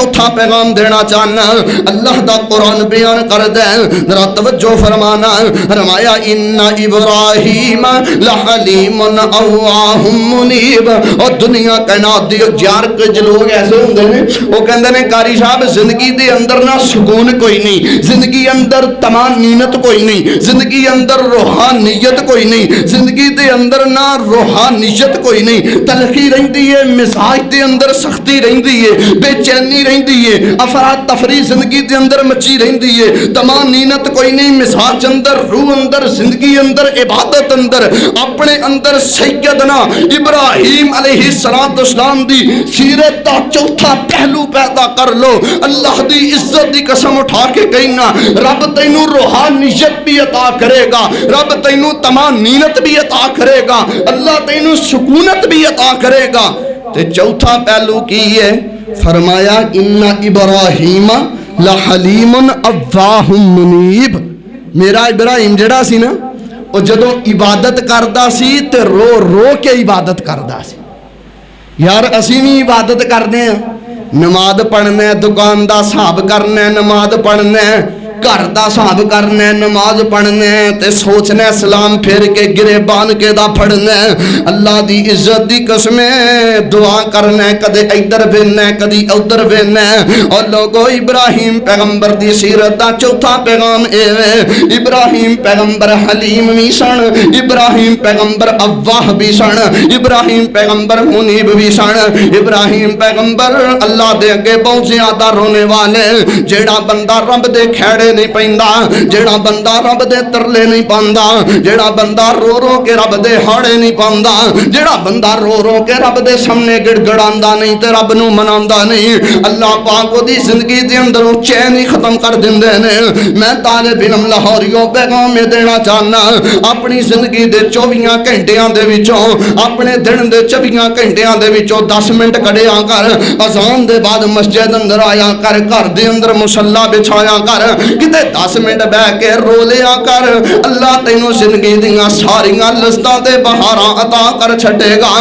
चौथा पैगाम देना चाहना। अल्लाह दा कुरान बयान कर दे, जरा तवज्जो फरमाना। फरमाया इन्ना इब्राहीम लहलीमुन अव्वाहुम मुनीब। और दुनिया कायनात दी यार कुछ लोग ऐसे होंगे ने, वो कहते हैं कारी साहब जिंदगी दे अंदर ना सुकून कोई नहीं, जिंदगी अंदर तमानीनत कोई नहीं, जिंदगी अंदर रूहानियत कोई नहीं, जिंदगी दे अंदर ना रूहानियत कोई नहीं, तलखी रहिंदी है, मिजाज दे अंदर सख्ती रहिंदी है, बेचैनी रहिंदी है, अफरा तफरी जिंदगी दे अंदर मची रहिंदी है, तमानीनत कोई नहीं, मिजाज अंदर, रूह अंदर, जिंदगी अंदर, इबादत अंदर, अपने अंदर सैयदना इब्राहीम अलैहिस्सलाम दी सीरत दा चौथा पहलू पैदा कर लो। अल्लाह दी इज्जत दी कसम उठा के कहना, रब तैनू रूहानियत भी अता करेगा, रब तैनू तमानीनत भी अता करेगा, अल्लाह तैनू सुकूनत भी अता करेगा। ते चौथा पहलू की है? फरमाया इन्ना इब्राहीम लहलीमुन अव्वाहुम मुनीब। मेरा इब्राहिम जड़ा सी ना, वो जदों इबादत करदा सी ते रो रो के इबादत करदा सी। यार असी भी इबादत करते हैं, नमाज पढ़ना, दुकान का हिसाब करना, नमाज पढ़ना, घर का हिसाब करना, नमाज पढ़ना, ते सोचना सलाम फेर के गिरे बान के दा फड़ना। अल्लाह दी इज्जत दी कसम दुआ करना, कदे इधर वेना कदी उधर वेना। और लोगो इब्राहीम पैगंबर दी सीरत दा चौथा पैगाम ए, इब्राहीम पैगंबर हलीम भी सन, इब्राहीम पैगंबर अव्वाह भी सन, इब्राहीम पैगंबर मुनीब भी सन। इब्राहीम पैगंबर अल्लाह दे अगे बहुत ज्यादा रोने वाले, जेड़ा बंदा रब दे खैड़े नहीं पैंदा, जेड़ा बंदा रब दे तरले नहीं पांदा, जेड़ा बंदा रो रो के रब दे हाड़े नहीं पांदा, जेड़ा बंदा रो रो के रब दे सामने गिड़गड़ांदा नहीं ते रब नू मनांदा नहीं, अल्लाह पाक ओदी जिंदगी दे अंदर चैन ही खत्म कर दिंदे ने। मैं तालिब इल्म लाहौरियों पैगाम देना चाहना, अपनी जिंदगी दे 24 घंटियां दे विचों, अपने दिन दे 24 घंटियां दे विचों 10 मिनट कढ़िया कर, अजान दे बाद मस्जिद अंदर आया कर, घर दे अंदर मुसल्ला बिछाया कर, किते 10 मिनट बह के रो लिया कर। अल्लाह तैनू जिंदगी दियां सारियां लज़्ज़तां ते बहारां अता कर छड्डेगा।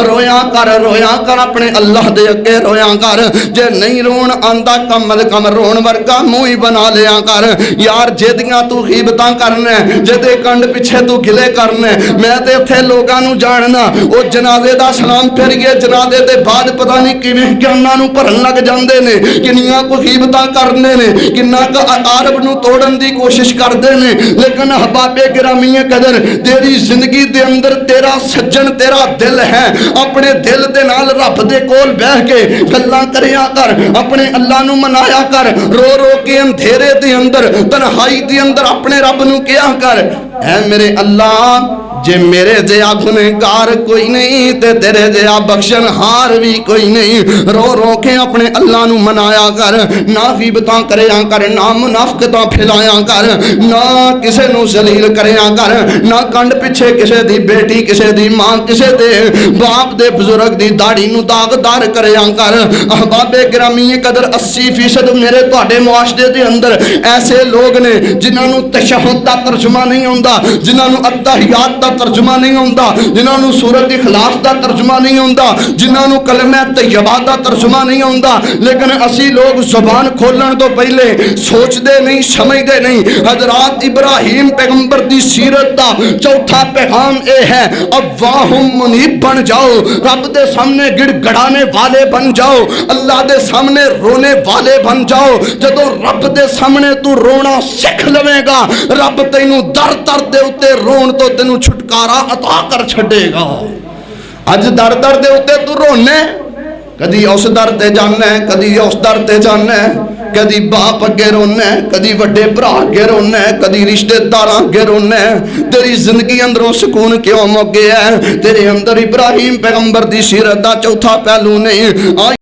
रोया कर अपने अल्लाह दे अगे रोया कर। जे नहीं रोन आंदा कम अज कम रोन वर्गा मुंह ही बना लिया कर। यार जेदियां तू गीबतां करना, जेदे कंड पिछे तू गिले करना, मैं ते इत्थे लोगां नू जानना, ओ जनाजे दा सलाम फेरिए जनाजे दे बाद पता नहीं किवें ज्ञानां नू भरन लग जांदे ने, किन्नियां को गीबतां करदे ने, किन्ना आरब नू तोड़न दी कोशिश करते हैं। लेकिन अहबाबे गिरामी कदर, तेरी जिंदगी दे अंदर तेरा सज्जन तेरा दिल है, अपने दिल दे नाल रब दे कोल बह के गल्लां करिया कर, अपने अल्लाह नू मनाया कर, रो रो के अंधेरे दे अंदर तन्हाई दे अंदर अपने रब नू कहा कर, ऐ मेरे अल्लाह जे मेरे जया गुनहगार कोई नहीं ते तेरे जया बख्शन हार भी कोई नहीं। रो रो के अपने अल्लाह नू मनाया कर, ना गीबतां करया कर, ना मुनाफिकतां फैलाया कर, ना किसे नू जलील करया कर, ना कंड पिछे किसे दी बेटी, किसे दी मां, किसे दे बाप दे बुजुर्ग दी दाढ़ी नू दागदार करया कर। अहबाबे गिरामी कदर 80% मेरे तुहाडे मुआशरे दे अंदर ऐसे लोग ने जिन्हां नू तशहुद दा तर्जुमा नहीं आउंदा, जिन्हां नू अत्तहियात दा तर्जुमा नहीं आउंदा, जिन्हां नू सूरत इखलास दा तर्जुमा नहीं आउंदा, जिन्हां नू कलमा तैयबा दा तर्जुमा नहीं आउंदा। लेकिन असी लोग जुबान खोलण तो पहले सोचते नहीं, समझते नहीं। हजरात इब्राहीम पैगंबर दी सीरत दा चौथा पैगाम ए है, अव्वाहुम मुनीब बन जाओ, रब दे सामने गिड़गड़ाने वाले बन जाओ, अल्लाह दे सामने रोने वाले बन जाओ। जदों रब दे सामने तू रोना सीख लवेगा, रब तैनू दर दर दे उत्ते रोण तो तैनू छुटकारा अता कर छड़ेगा। अज दर दर दे उत्ते तू रोने, कदी उस दर ते जाना, कदी उस दर ते जाना, कदी बाप अगे रोना, कदी वड्डे भरा अगे रोना, कदी रिश्तेदार अगे रोना। तेरी जिंदगी अंदरों सुकून क्यों मुक गया? तेरे अंदर इब्राहीम पैगंबर दी सीरत दा चौथा पहलू नहीं।